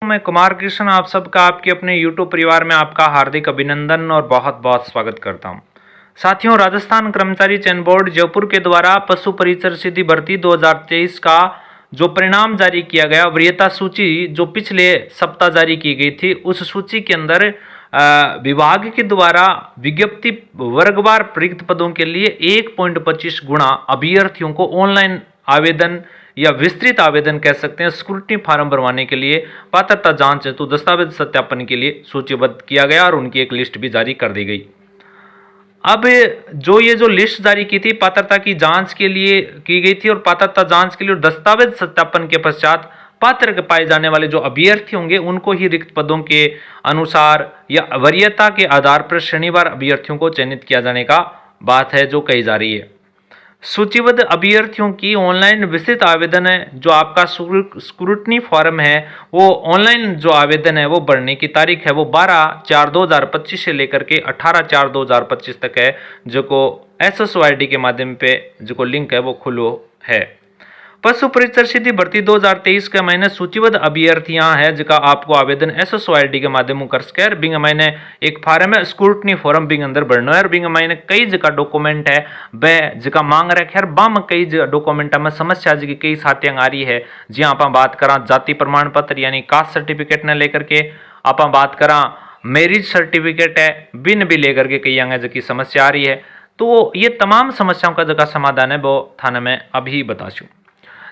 मैं कुमार कृष्ण आप सबका आपके अपने YouTube परिवार में आपका हार्दिक अभिनंदन और बहुत बहुत स्वागत करता हूं। साथियों, राजस्थान कर्मचारी चयन बोर्ड जयपुर के द्वारा पशु परिचर सिद्धि भर्ती 2023 का जो परिणाम जारी किया गया, वरीयता सूची जो पिछले सप्ताह जारी की गई थी, उस सूची के अंदर विभाग के द्वारा विज्ञप्ति वर्गवार रिक्त पदों के लिए 1.25 गुना अभ्यर्थियों को ऑनलाइन आवेदन या विस्तृत आवेदन कह सकते हैं, स्क्रूटनी फार्म भरवाने के लिए पात्रता जांच हेतु दस्तावेज सत्यापन के लिए सूचीबद्ध किया गया और उनकी एक लिस्ट भी जारी कर दी गई। अब जो लिस्ट जारी की थी, पात्रता की जांच के लिए की गई थी और पात्रता जांच के लिए दस्तावेज सत्यापन के पश्चात पात्र पाए जाने वाले जो अभ्यर्थी होंगे उनको ही रिक्त पदों के अनुसार या वरीयता के आधार पर श्रेणीवार अभ्यर्थियों को चयनित किया जाने का बात है जो कही जा रही है। सूचीबद्ध अभ्यर्थियों की ऑनलाइन विस्तृत आवेदन है, जो आपका स्क्रूटनी फॉर्म है, वो ऑनलाइन जो आवेदन है वो भरने की तारीख है वो 12/4/2025 से लेकर के 18/4/2025 तक है, जो को SSOID के माध्यम पे जो लिंक है वो खुलो है। पशु परिचर सिद्धि भर्ती 2023 के महीने सूचीबद्ध अभ्यर्थियां हैं जिनका आपको आवेदन SSOID के माध्यम कर सके। बिंग महीने एक फार्म है स्क्रूटनी फॉर्म बिंग अंदर भरना है और बिंग महीने कई जगह डॉक्यूमेंट है वह जिका मांग रखे बाम कई डॉक्यूमेंट में समस्या जी कई साथियां आ रही है। जी आप बात करा जाति प्रमाण पत्र यानी कास्ट सर्टिफिकेट ने लेकर के, आप बात करा मैरिज सर्टिफिकेट है बिन भी लेकर के कई आगे जी समस्या आ रही है, तो ये तमाम समस्याओं का जगह समाधान है वो थाने में अभी बता चुका।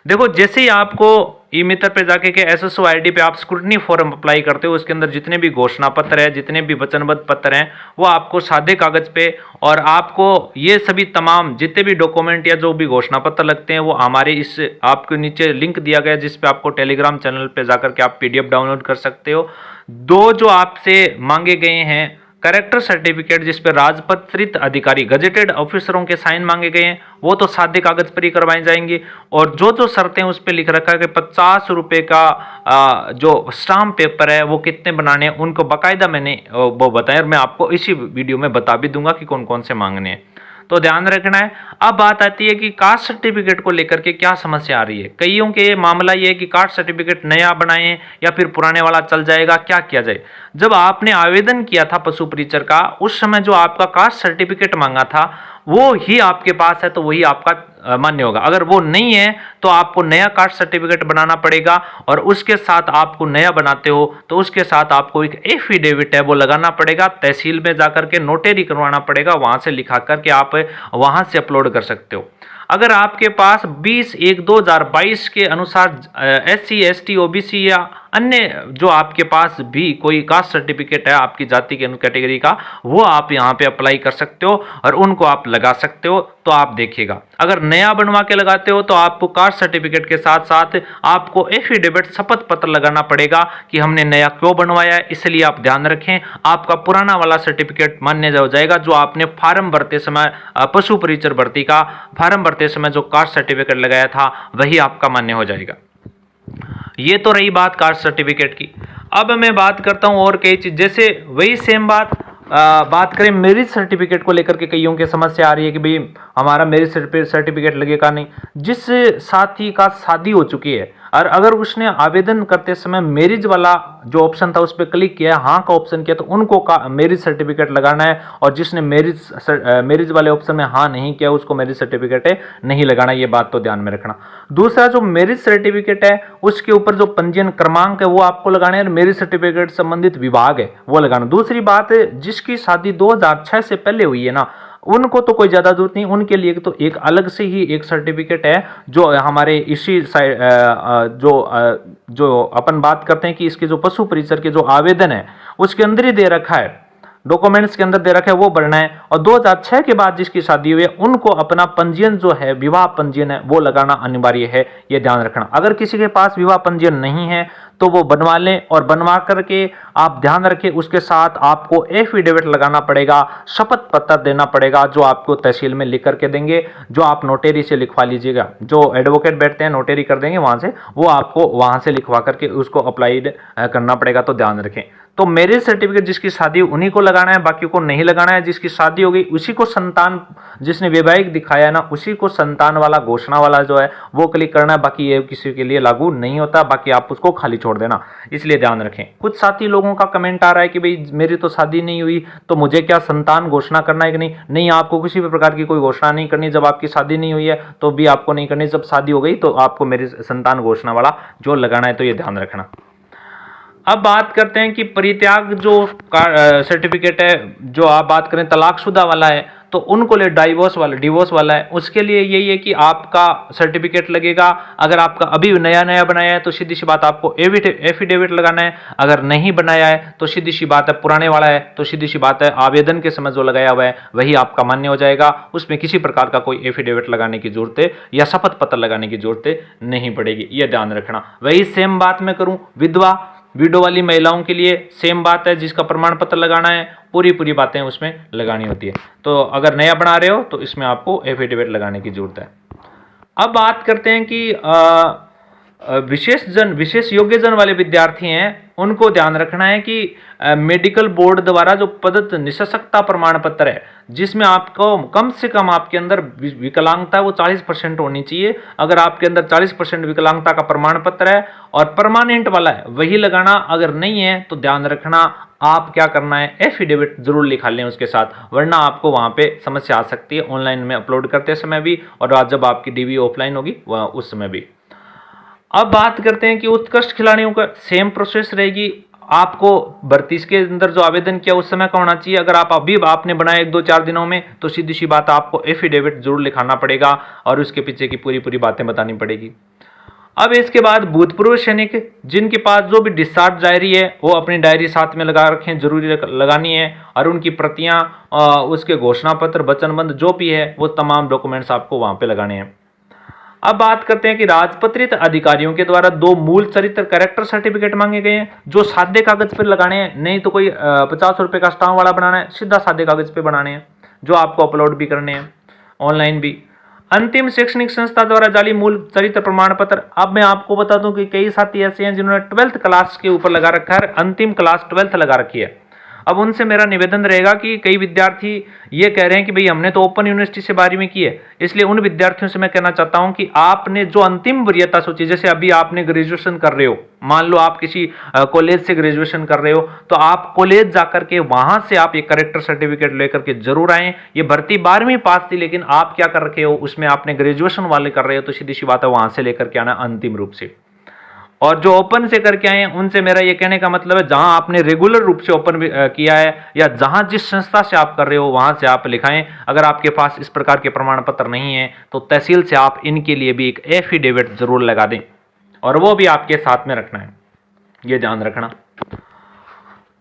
देखो, जैसे ही आपको ई मित्र पे जाके के SSOID पे आप स्क्रूटनी फॉर्म अप्लाई करते हो, उसके अंदर जितने भी घोषणा पत्र है, जितने भी वचनबद्ध पत्र हैं, वो आपको सादे कागज पे और आपको ये सभी तमाम जितने भी डॉक्यूमेंट या जो भी घोषणा पत्र लगते हैं वो हमारे इस आपको नीचे लिंक दिया गया जिस पे आपको टेलीग्राम चैनल पे जाकर के आप PDF डाउनलोड कर सकते हो। दो जो आपसे मांगे गए हैं कैरेक्टर सर्टिफिकेट जिस पर राजपत्रित अधिकारी गजेटेड ऑफिसरों के साइन मांगे गए हैं वो तो सादे कागज पर ही करवाई जाएंगी, और जो शर्तें उस पर लिख रखा है कि 50 रुपये का जो स्टाम्प पेपर है वो कितने बनाने हैं उनको बाकायदा मैंने वो बताया और मैं आपको इसी वीडियो में बता भी दूंगा कि कौन कौन से मांगने हैं, तो ध्यान रखना है। अब बात आती है कि कास्ट सर्टिफिकेट को लेकर के क्या समस्या आ रही है। कईयों के मामला ये है कि कास्ट सर्टिफिकेट नया बनाएं या फिर पुराने वाला चल जाएगा, क्या किया जाए। जब आपने आवेदन किया था पशु परिचर का, उस समय जो आपका कास्ट सर्टिफिकेट मांगा था वो ही आपके पास है तो वही आपका मान्य होगा। अगर वो नहीं है तो आपको नया कास्ट सर्टिफिकेट बनाना पड़ेगा और उसके साथ आपको नया बनाते हो तो उसके साथ आपको एक एफिडेविट है वो लगाना पड़ेगा, तहसील में जाकर के नोटरी करवाना पड़ेगा, वहां से लिखा करके आप वहां से अपलोड कर सकते हो। अगर आपके पास 20/1/2022 के अनुसार SC ST OBC या अन्य जो आपके पास भी कोई कास्ट सर्टिफिकेट है आपकी जाति के कैटेगरी का, वो आप यहाँ पे अप्लाई कर सकते हो और उनको आप लगा सकते हो। तो आप देखिएगा, अगर नया बनवा के लगाते हो तो आपको कास्ट सर्टिफिकेट के साथ साथ आपको एफिडेविट शपथ पत्र लगाना पड़ेगा कि हमने नया क्यों बनवाया है। इसलिए आप ध्यान रखें, आपका पुराना वाला सर्टिफिकेट मान्य हो जाएगा। जो आपने फार्म भरते समय पशु परिचर भर्ती का फार्म भरते समय जो कास्ट सर्टिफिकेट लगाया था वही आपका मान्य हो जाएगा। ये तो रही बात कास्ट सर्टिफिकेट की। अब मैं बात करता हूं और कई चीज, जैसे वही सेम बात करें मैरिज सर्टिफिकेट को लेकर के कईयों की समस्या आ रही है कि भाई हमारा मैरिज सर्टिफिकेट लगेगा नहीं। जिस साथी का शादी हो चुकी है और अगर उसने आवेदन करते समय मैरिज वाला जो ऑप्शन था उस पर क्लिक किया, हाँ का ऑप्शन किया, तो उनको का मैरिज सर्टिफिकेट लगाना है, और जिसने मैरिज वाले ऑप्शन में हाँ नहीं किया उसको मैरिज सर्टिफिकेट है नहीं लगाना। ये बात तो ध्यान में रखना। दूसरा, जो मैरिज सर्टिफिकेट है उसके ऊपर जो पंजीयन क्रमांक है वो आपको लगाना है और मैरिज सर्टिफिकेट संबंधित विभाग है वो लगाना। दूसरी बात, जिसकी शादी 2006 से पहले हुई है ना, उनको तो कोई ज्यादा जरूरत नहीं, उनके लिए तो एक अलग से ही एक सर्टिफिकेट है जो हमारे इसी साइड जो अपन बात करते हैं कि इसके जो पशु परिचर के जो आवेदन है उसके अंदर ही दे रखा है, डॉक्यूमेंट्स के अंदर दे रखा है, वो भरना है। और 2006 के बाद जिसकी शादी हुई है उनको अपना पंजीयन जो है विवाह पंजीयन है वो लगाना अनिवार्य है, ये ध्यान रखना। अगर किसी के पास विवाह पंजीयन नहीं है तो वो बनवा लें, और बनवा करके आप ध्यान रखें उसके साथ आपको एफिडेविट लगाना पड़ेगा, शपथ पत्र देना पड़ेगा जो आपको तहसील में लिख करके देंगे, जो आप नोटरी से लिखवा लीजिएगा। जो एडवोकेट बैठते हैं नोटरी कर देंगे वहां से, वो आपको वहां से लिखवा करके उसको अप्लाई करना पड़ेगा, तो ध्यान रखें। तो मैरिज सर्टिफिकेट जिसकी शादी उन्हीं को लगाना लगाना है, बाकी को नहीं लगाना है। जिसकी शादी हो गई उसी को संतान, जिसने वैवाहिक दिखाया है ना, उसी को संतान वाला घोषणा वाला जो है वो क्लिक करना है। बाकी ये किसी के लिए लागू नहीं होता, बाकी आप उसको खाली छोड़ देना, इसलिए ध्यान रखें। कुछ साथी लोगों का कमेंट आ रहा है कि भाई मेरी तो शादी नहीं हुई तो मुझे क्या संतान घोषणा करना है कि नहीं। नहीं, आपको किसी भी प्रकार की कोई घोषणा नहीं करनी। जब आपकी शादी नहीं हुई है तो भी आपको नहीं करनी, जब शादी हो गई तो आपको मेरी संतान घोषणा वाला जो लगाना है, तो ये ध्यान रखना। अब बात करते हैं कि परित्याग जो सर्टिफिकेट है, जो आप बात करें तलाकशुदा वाला है, तो उनको ले डिवोर्स वाला है, उसके लिए यही है कि आपका सर्टिफिकेट लगेगा। अगर आपका अभी नया नया बनाया है तो सीधी सी बात आपको एफिडेविट लगाना है। अगर नहीं बनाया है तो सीधी सी बात है, पुराने वाला है तो सीधी सी बात है आवेदन के समय जो लगाया हुआ है वही आपका मान्य हो जाएगा। उसमें किसी प्रकार का कोई एफिडेविट लगाने की जरूरत है या शपथ पत्र लगाने की जरूरत नहीं पड़ेगी, यह ध्यान रखना। वही सेम बात मैं करूं विडो वाली महिलाओं के लिए सेम बात है, जिसका प्रमाण पत्र लगाना है, पूरी बातें उसमें लगानी होती है। तो अगर नया बना रहे हो तो इसमें आपको एफिडेविट लगाने की जरूरत है। अब बात करते हैं कि विशेष योग्यजन वाले विद्यार्थी हैं, उनको ध्यान रखना है कि मेडिकल बोर्ड द्वारा जो पदस्थ निःशक्तता प्रमाण पत्र है, जिसमें आपको कम से कम आपके अंदर विकलांगता वो 40% होनी चाहिए। अगर आपके अंदर 40% विकलांगता का प्रमाण पत्र है और परमानेंट वाला है वही लगाना। अगर नहीं है तो ध्यान रखना आप क्या करना है, एफिडेविट जरूर लिखा लें उसके साथ, वरना आपको वहां पे समस्या आ सकती है ऑनलाइन में अपलोड करते समय भी, और जब आपकी डीवी ऑफलाइन होगी उस समय भी। अब बात करते हैं कि उत्कृष्ट खिलाड़ियों का सेम प्रोसेस रहेगी। आपको भर्ती के अंदर जो आवेदन किया उस समय का होना चाहिए। अगर आप अभी आपने बनाया 1-2-4 दिनों में तो सीधी सी बात आपको एफिडेविट जरूर लिखाना पड़ेगा और उसके पीछे की पूरी बातें बतानी पड़ेगी। अब इसके बाद भूतपूर्व सैनिक जिनके पास जो भी डिस्चार्ज डायरी है वो अपनी डायरी साथ में लगा रखें, जरूरी लगानी है, और उनकी प्रतियां, उसके घोषणा पत्र, वचनबंध जो भी है वो तमाम डॉक्यूमेंट्स आपको वहां पे लगाने हैं। अब बात करते हैं कि राजपत्रित अधिकारियों के द्वारा 2 मूल चरित्र कैरेक्टर सर्टिफिकेट मांगे गए हैं, जो सादे कागज पर लगाने हैं, नहीं तो कोई 50 रुपए का स्टाम्प वाला बनाना है, सीधा सादे कागज पे बनाने हैं, जो आपको अपलोड भी करने हैं ऑनलाइन भी। अंतिम शैक्षणिक संस्था द्वारा जारी मूल चरित्र प्रमाण पत्र। अब मैं आपको बता दूं कि कई साथी ऐसे हैं जिन्होंने 12th क्लास के ऊपर लगा रखा है, अंतिम क्लास 12th लगा रखी है। अब उनसे मेरा निवेदन रहेगा कि कई विद्यार्थी ये कह रहे हैं कि भाई हमने तो ओपन यूनिवर्सिटी से 12वीं की है, इसलिए उन विद्यार्थियों से मैं कहना चाहता हूं कि आपने जो अंतिम वरीयता सूची, जैसे अभी आपने ग्रेजुएशन कर रहे हो, मान लो आप किसी कॉलेज से ग्रेजुएशन कर रहे हो, तो आप कॉलेज जाकर के वहां से आप ये कैरेक्टर सर्टिफिकेट लेकर के जरूर आए। ये भर्ती 12वीं पास थी, लेकिन आप क्या कर रखे हो, उसमें आपने ग्रेजुएशन वाले कर रहे हो, तो सीधी सी बात है वहां से लेकर के आना अंतिम रूप से। और जो ओपन से करके आए हैं उनसे मेरा ये कहने का मतलब है, जहां आपने रेगुलर रूप से ओपन किया है या जहां जिस संस्था से आप कर रहे हो वहां से आप लिखाएं। अगर आपके पास इस प्रकार के प्रमाण पत्र नहीं है तो तहसील से आप इनके लिए भी एक एफिडेविट जरूर लगा दें, और वो भी आपके साथ में रखना है, ये ध्यान रखना।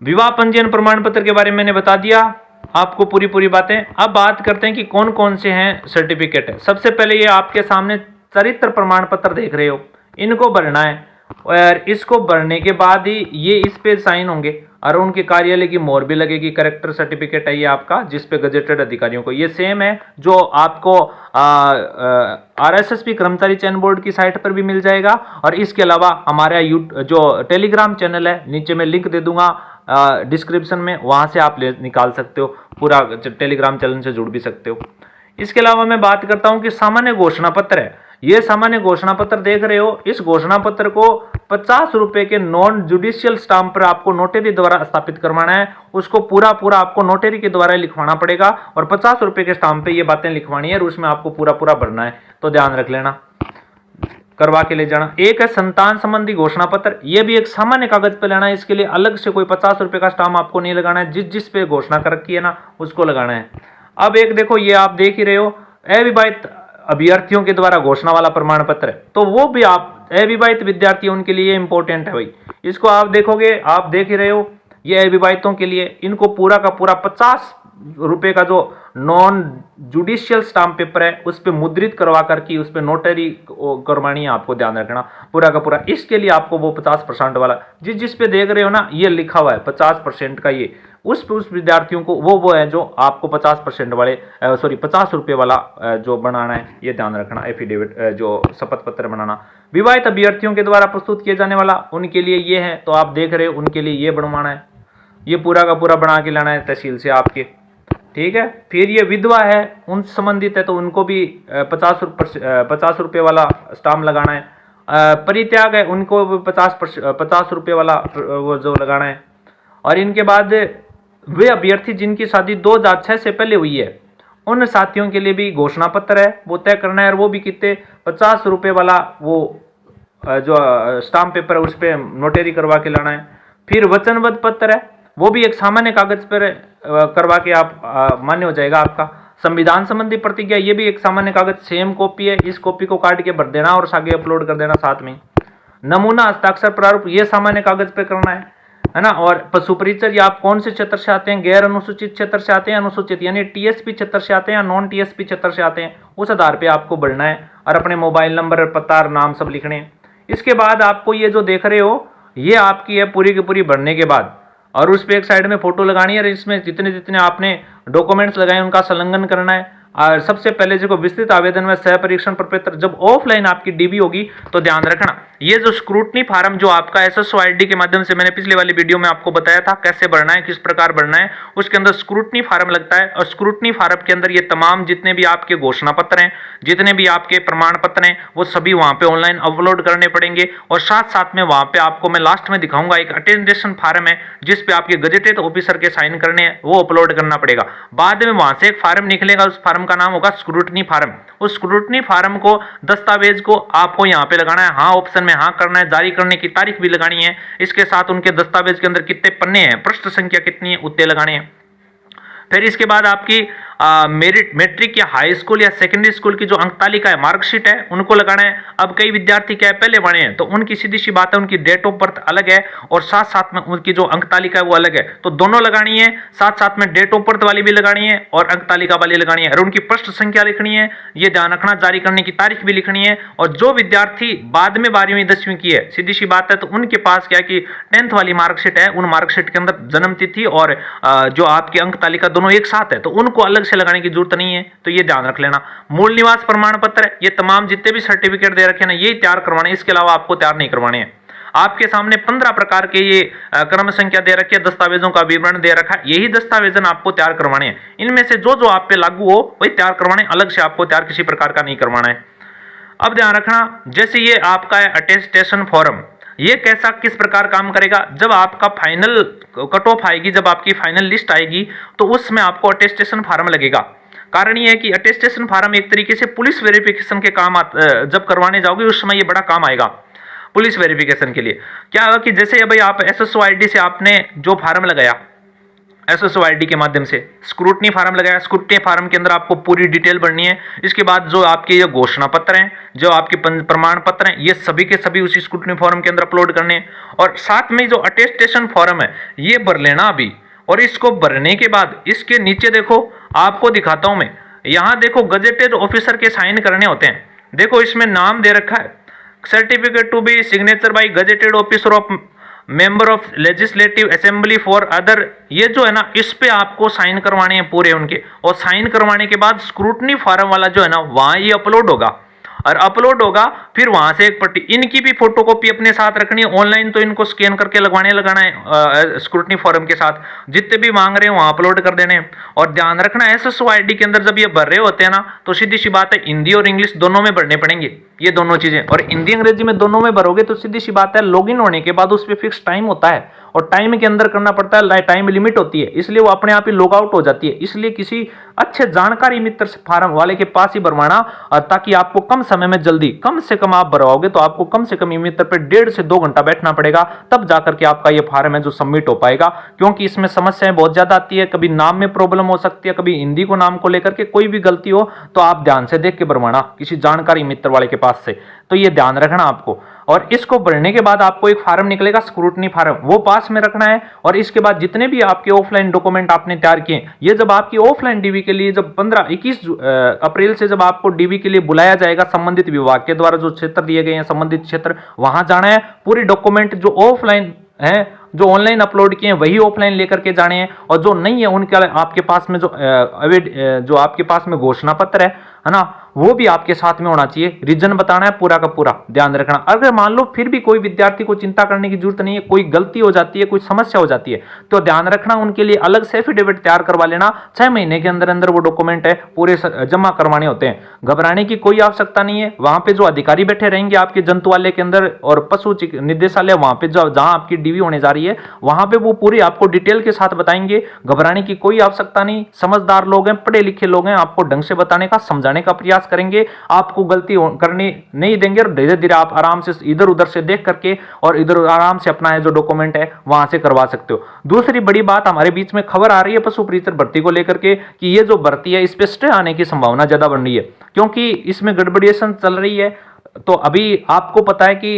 विवाह पंजीयन प्रमाण पत्र के बारे में मैंने बता दिया आपको पूरी बातें। अब बात करते हैं कि कौन कौन से हैं सर्टिफिकेट है। सबसे पहले ये आपके सामने चरित्र प्रमाण पत्र देख रहे हो, इनको भरना है, और इसको भरने के बाद ही ये इस पे साइन होंगे और उनके कार्यालय की मोहर भी लगेगी। करेक्टर सर्टिफिकेट है ये आपका, जिस पे गजेटेड अधिकारियों को, ये सेम है जो आपको RSSB कर्मचारी चयन बोर्ड की साइट पर भी मिल जाएगा। और इसके अलावा हमारा जो टेलीग्राम चैनल है, नीचे मैं लिंक दे दूंगा डिस्क्रिप्शन में, वहां से आप निकाल सकते हो, पूरा टेलीग्राम चैनल से जुड़ भी सकते हो। इसके अलावा मैं बात करता हूं कि सामान्य घोषणा पत्र है। ये सामान्य घोषणा पत्र देख रहे हो, इस घोषणा पत्र को 50 रुपए के नॉन जुडिशियल स्टाम्प पर आपको नोटरी द्वारा स्थापित करवाना है। उसको पूरा आपको नोटरी के द्वारा लिखवाना पड़ेगा और 50 रुपए के स्टाम्प पे ये बातें लिखवानी है और उसमें आपको पूरा भरना है, तो ध्यान रख लेना, करवा के ले जाना। एक है संतान संबंधी घोषणा पत्र, ये भी एक सामान्य कागज पे लेना है, इसके लिए अलग से कोई 50 रुपए का स्टाम्प आपको नहीं लगाना है, जिस पे घोषणा कर रखी है ना उसको लगाना है। अब एक देखो, ये आप देख ही रहे हो, अविवाहित अभ्यर्थियों के द्वारा घोषणा वाला प्रमाण पत्र है, तो वो भी आप अविवाहित विद्यार्थी उनके लिए इंपॉर्टेंट है भाई। इसको आप देखोगे, आप देख ही रहे हो, ये अविवाहितों के लिए, इनको पूरा का पूरा 50 रुपए का जो नॉन जुडिशियल स्टाम्प पेपर है उस पर मुद्रित करवा करके उस पर नोटरी करवानी है, आपको ध्यान रखना पूरा का पूरा। इसके लिए आपको वो 50% वाला जिस पे देख रहे हो ना, ये लिखा हुआ है 50% का, ये उस विद्यार्थियों को वो है जो आपको 50% वाले 50 रुपए वाला जो बनाना है, ये ध्यान रखना। एफिडेविट जो शपथ पत्र बनाना विवाहित अभ्यर्थियों के द्वारा प्रस्तुत किए जाने वाला, उनके लिए ये है, तो आप देख रहे हो उनके लिए ये बनवाना है। ये पूरा का पूरा बना के लाना है तहसील से आपके, ठीक है। फिर ये विधवा है, उन संबंधित है तो उनको भी 50 रुपये वाला स्टाम्प लगाना है। परित्याग है, उनको भी 50 रुपये वाला वो जो लगाना है। और इनके बाद वे अभ्यर्थी जिनकी शादी 2006 से पहले हुई है, उन साथियों के लिए भी घोषणा पत्र है वो तय करना है, और वो भी कितने 50 रुपये वाला वो जो स्टाम्प पेपर है उस पर नोटरी करवा के लाना है। फिर वचनबद्ध पत्र है, वो भी एक सामान्य कागज पर करवा के आप मान्य हो जाएगा आपका। संविधान संबंधी प्रतिज्ञा, ये भी एक सामान्य कागज सेम कॉपी है, इस कॉपी को काट के भर देना और आगे अपलोड कर देना साथ में। नमूना हस्ताक्षर प्रारूप, ये सामान्य कागज पे करना है ना। और पशु परिचर, ये आप कौन से क्षेत्र से आते हैं, गैर अनुसूचित क्षेत्र से आते हैं, अनुसूचित यानी टीएसपी क्षेत्र से आते हैं या नॉन टीएसपी क्षेत्र से आते हैं, उस आधार पे आपको बढ़ना है और अपने मोबाइल नंबर, पता और नाम सब लिखने हैं। इसके बाद आपको ये जो देख रहे हो ये आपकी है पूरी की पूरी भरने के बाद, और उस पर एक साइड में फोटो लगानी है और इसमें जितने जितने आपने डॉक्यूमेंट्स लगाए उनका संलग्न करना है। और सबसे पहले जो विस्तृत आवेदन में सह परीक्षण प्रपत्र, जब ऑफलाइन आपकी डीबी होगी तो ध्यान रखना, ये जो स्क्रूटनी फार्म जो आपका एसएसओ आईडी के माध्यम से मैंने पिछले वाली वीडियो में आपको बताया था कैसे भरना है, किस प्रकार भरना है, उसके अंदर स्क्रूटनी फार्म लगता है। और स्क्रूटनी फार्म के अंदर ये तमाम जितने भी आपके घोषणा पत्र हैं, जितने भी आपके प्रमाण पत्र हैं, वो सभी वहां पे ऑनलाइन अपलोड करने पड़ेंगे। और साथ साथ में वहां पे आपको मैं लास्ट में दिखाऊंगा एक अटेस्टेशन फार्म है जिसपे आपके गजेटेड ऑफिसर के साइन करने हैं, वो अपलोड करना पड़ेगा। बाद में वहां से एक फार्म निकलेगा, उस फार्म का नाम होगा स्क्रूटनी फार्म। उस स्क्रूटनी फार्म को, दस्तावेज को आपको यहाँ पे लगाना है, हाँ ऑप्शन में हाँ करना है, जारी करने की तारीख भी लगानी है, इसके साथ उनके दस्तावेज के अंदर कितने पन्ने हैं, पृष्ठ संख्या कितनी है, उतने लगाने हैं। फिर इसके बाद आपकी मैट्रिक या हाई स्कूल या सेकेंडरी स्कूल की जो अंक तालिका है, मार्कशीट है, उनको लगाना है। अब कई विद्यार्थी क्या है पहले बने हैं तो उनकी सीधी सी बात है, उनकी डेट ऑफ बर्थ अलग है और साथ साथ में उनकी जो अंक तालिका है वो अलग है, तो दोनों लगानी है। साथ साथ में डेट ऑफ बर्थ वाली भी लगानी है और अंक तालिका वाली लगानी है, और उनकी पृष्ठ संख्या लिखनी है, ये ध्यान रखना, जारी करने की तारीख भी लिखनी है। और जो विद्यार्थी बाद में 12वीं 10वीं की है, सीधी सी बात है, तो उनके पास क्या कि 10th वाली मार्कशीट है, उन मार्कशीट के अंदर जन्म तिथि और जो आपकी अंक तालिका दोनों एक साथ है, तो उनको अलग से लगाने की जरूरत नहीं है, तो ये ध्यान रख लेना। मूल निवास प्रमाण पत्र है, ये तमाम जितने भी सर्टिफिकेट दे रखे हैं ना, ये तैयार करवाने, इसके अलावा आपको तैयार नहीं करवाने हैं। आपके सामने 15 प्रकार के ये क्रम संख्या दे रखी है, दस्तावेजों का विवरण दे रखा है, यही दस्तावेजन आपको तैयार करवाने हैं। इनमें से जो जो आप पे लागू हो वही तैयार करवाने, अलग से आपको तैयार किसी प्रकार का नहीं करवाना है। अब ध्यान रखना, जैसे ये आपका है अटेस्टेशन फॉर्म, ये कैसा किस प्रकार काम करेगा, जब आपका फाइनल कट ऑफ आएगी, जब आपकी फाइनल लिस्ट आएगी, तो उसमें आपको अटेस्टेशन फार्म लगेगा। कारण ये है कि अटेस्टेशन फार्म एक तरीके से पुलिस वेरिफिकेशन के काम जब करवाने जाओगे उस समय ये बड़ा काम आएगा पुलिस वेरिफिकेशन के लिए। क्या होगा कि जैसे भाई आप एसएसओ आईडी से आपने जो फार्म लगाया, एसएसओ आईडी के माध्यम से स्क्रूटनी फार्म लगाया, स्क्रूटनी फार्म के अंदर आपको पूरी डिटेल भरनी है। इसके बाद जो आपके ये घोषणा पत्र हैं, जो आपके प्रमाण पत्र हैं, ये सभी के सभी उसी स्क्रूटनी फॉर्म के अंदर अपलोड करने हैं। और साथ में जो अटेस्टेशन फॉर्म है ये भर लेना अभी। और इसको भरने के बाद इसके नीचे देखो, आपको दिखाता हूं मैं, यहां देखो गजेटेड ऑफिसर के साइन करने होते हैं। देखो इसमें नाम दे रखा है, certificate to be signature by gazetted officer of member of legislative assembly for other, ये जो है ना इस पे आपको साइन करवाने हैं पूरे उनके। और साइन करवाने के बाद स्क्रूटनी फार्म वाला जो है ना वहां ये अपलोड होगा, और अपलोड होगा फिर वहां से एक पट्टी, इनकी भी फोटोकॉपी अपने साथ रखनी है। ऑनलाइन तो इनको स्कैन करके लगाना है स्क्रूटनी फॉर्म के साथ, जितने भी मांग रहे हैं वहां अपलोड कर देने। और ध्यान रखना एसएसओ आईडी के अंदर जब ये भर रहे होते हैं ना, तो सीधी सी बात है हिंदी और इंग्लिश दोनों में भरने पड़ेंगे ये दोनों चीजें। और हिंदी अंग्रेजी में दोनों में भरोगे तो सीधी सी बात है लॉगिन होने के बाद उस पर फिक्स टाइम होता है और टाइम के अंदर करना पड़ता है, टाइम लिमिट होती है, इसलिए वो अपने आप ही लॉग आउट हो जाती है। इसलिए किसी अच्छे जानकारी मित्र से फार्म वाले के पास ही भरवाना, ताकि आपको कम समय में जल्दी, कम से कम आप भरवाओगे तो आपको कम से कम मित्र पे 1.5 से 2 घंटा बैठना पड़ेगा, तब जाकर के आपका ये फार्म है जो सबमिट हो पाएगा। क्योंकि इसमें समस्याएं बहुत ज्यादा आती है, कभी नाम में प्रॉब्लम हो सकती है, कभी हिंदी को नाम को लेकर के कोई भी गलती हो तो आप ध्यान से देख के भरवाना किसी जानकारी मित्र वाले के पास से, तो ये ध्यान रखना आपको। और इसको भरने के बाद आपको एक फार्म निकलेगा स्क्रूटनी फार्म, वो पास में रखना है। और इसके बाद जितने भी आपके ऑफलाइन डॉक्यूमेंट आपने तैयार किए, ये जब आपकी ऑफलाइन डीबी के लिए जब 21 अप्रैल से जब आपको डीबी के लिए बुलाया जाएगा, संबंधित विभाग के द्वारा जो क्षेत्र दिए गए हैं संबंधित क्षेत्र, वहां जाना है। पूरी डॉक्यूमेंट जो ऑफलाइन है, जो ऑनलाइन अपलोड किए हैं वही ऑफलाइन लेकर के जाने हैं, और जो नहीं है उनके आपके पास में जो आपके पास में घोषणा पत्र है ना, वो भी आपके साथ में होना चाहिए। रीजन बताना है पूरा का पूरा, ध्यान रखना। अगर मान लो फिर भी कोई विद्यार्थी को चिंता करने की जरूरत नहीं है, कोई गलती हो जाती है, कोई समस्या हो जाती है, तो ध्यान रखना उनके लिए अलग से एफिडेविट तैयार करवा लेना। 6 महीने के अंदर अंदर वो डॉक्यूमेंट है पूरे जमा करवाने होते हैं। घबराने की कोई आवश्यकता नहीं है। वहां पे जो अधिकारी बैठे रहेंगे आपके जंतुआलय के अंदर और पशु निदेशालय, वहां पे जहां आपकी डीवी होने जा रही है, वहां पे वो पूरी आपको डिटेल के साथ बताएंगे। घबराने की कोई आवश्यकता नहीं। समझदार लोग हैं, पढ़े लिखे लोग हैं, आपको ढंग से बताने का, समझाने का प्रयास करेंगे, आपको गलती करनी नहीं देंगे और धीरे धीरे आप आराम से इधर उधर से देख करके और इधर आराम से अपना जो डॉक्यूमेंट है वहां से करवा सकते हो। दूसरी बड़ी बात, हमारे बीच में खबर आ रही है पशु परिचर भर्ती को लेकर के कि ये जो भर्ती है इस पे स्टे आने की संभावना ज्यादा बन रही है, क्योंकि इसमें गड़बड़िएशन चल रही है। तो अभी आपको पता है कि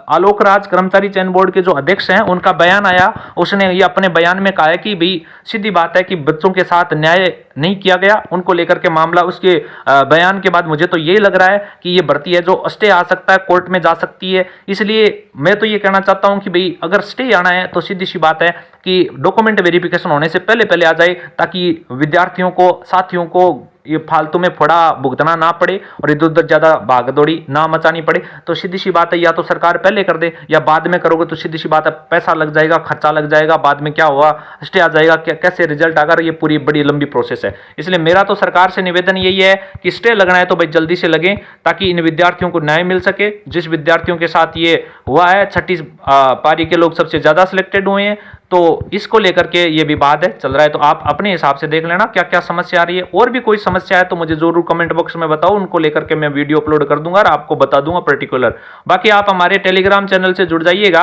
आलोक राज कर्मचारी चयन बोर्ड के जो अध्यक्ष हैं उनका बयान आया। उसने ये अपने बयान में कहा है कि भाई सीधी बात है कि बच्चों के साथ न्याय नहीं किया गया, उनको लेकर के मामला। उसके बयान के बाद मुझे तो यही लग रहा है कि ये भर्ती है जो स्टे आ सकता है, कोर्ट में जा सकती है। इसलिए मैं तो ये कहना चाहता हूं कि भाई अगर स्टे आना है तो सीधी सी बात है कि डॉक्यूमेंट वेरिफिकेशन होने से पहले पहले आ जाए, ताकि विद्यार्थियों को, साथियों को ये फालतू में फोड़ा भुगतना ना पड़े और इधर उधर ज्यादा भागदौड़ी ना मचानी पड़े। तो सीधी सी बात है, या तो सरकार पहले कर दे या बाद में करोगे तो सीधी सी बात है पैसा लग जाएगा, खर्चा लग जाएगा, बाद में क्या होगा, स्टे आ जाएगा, क्या कैसे रिजल्ट आएगा, ये पूरी बड़ी लंबी प्रोसेस है। इसलिए मेरा तो सरकार से निवेदन यही है कि स्टे लगना है तो भाई जल्दी से लगे, ताकि इन विद्यार्थियों को न्याय मिल सके। जिस विद्यार्थियों के साथ ये हुआ है, 6ठी पारी के लोग सबसे ज्यादा सिलेक्टेड हुए हैं, तो इसको लेकर के ये विवाद है चल रहा है। तो आप अपने हिसाब से देख लेना क्या क्या समस्या आ रही है। और भी कोई समस्या है तो मुझे जरूर कमेंट बॉक्स में बताओ, उनको लेकर के मैं वीडियो अपलोड कर दूंगा और आपको बता दूंगा पर्टिकुलर। बाकी आप हमारे टेलीग्राम चैनल से जुड़ जाइएगा।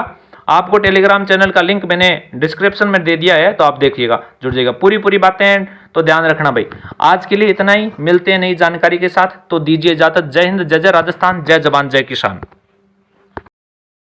आपको टेलीग्राम चैनल का लिंक मैंने डिस्क्रिप्शन में दे दिया है, तो आप देखिएगा, जुड़ जाइएगा। पूरी बातें तो ध्यान रखना भाई। आज के लिए इतना ही, मिलते हैं नई जानकारी के साथ। तो दीजिए इजाजत। जय हिंद, जय जय राजस्थान, जय जवान जय किसान।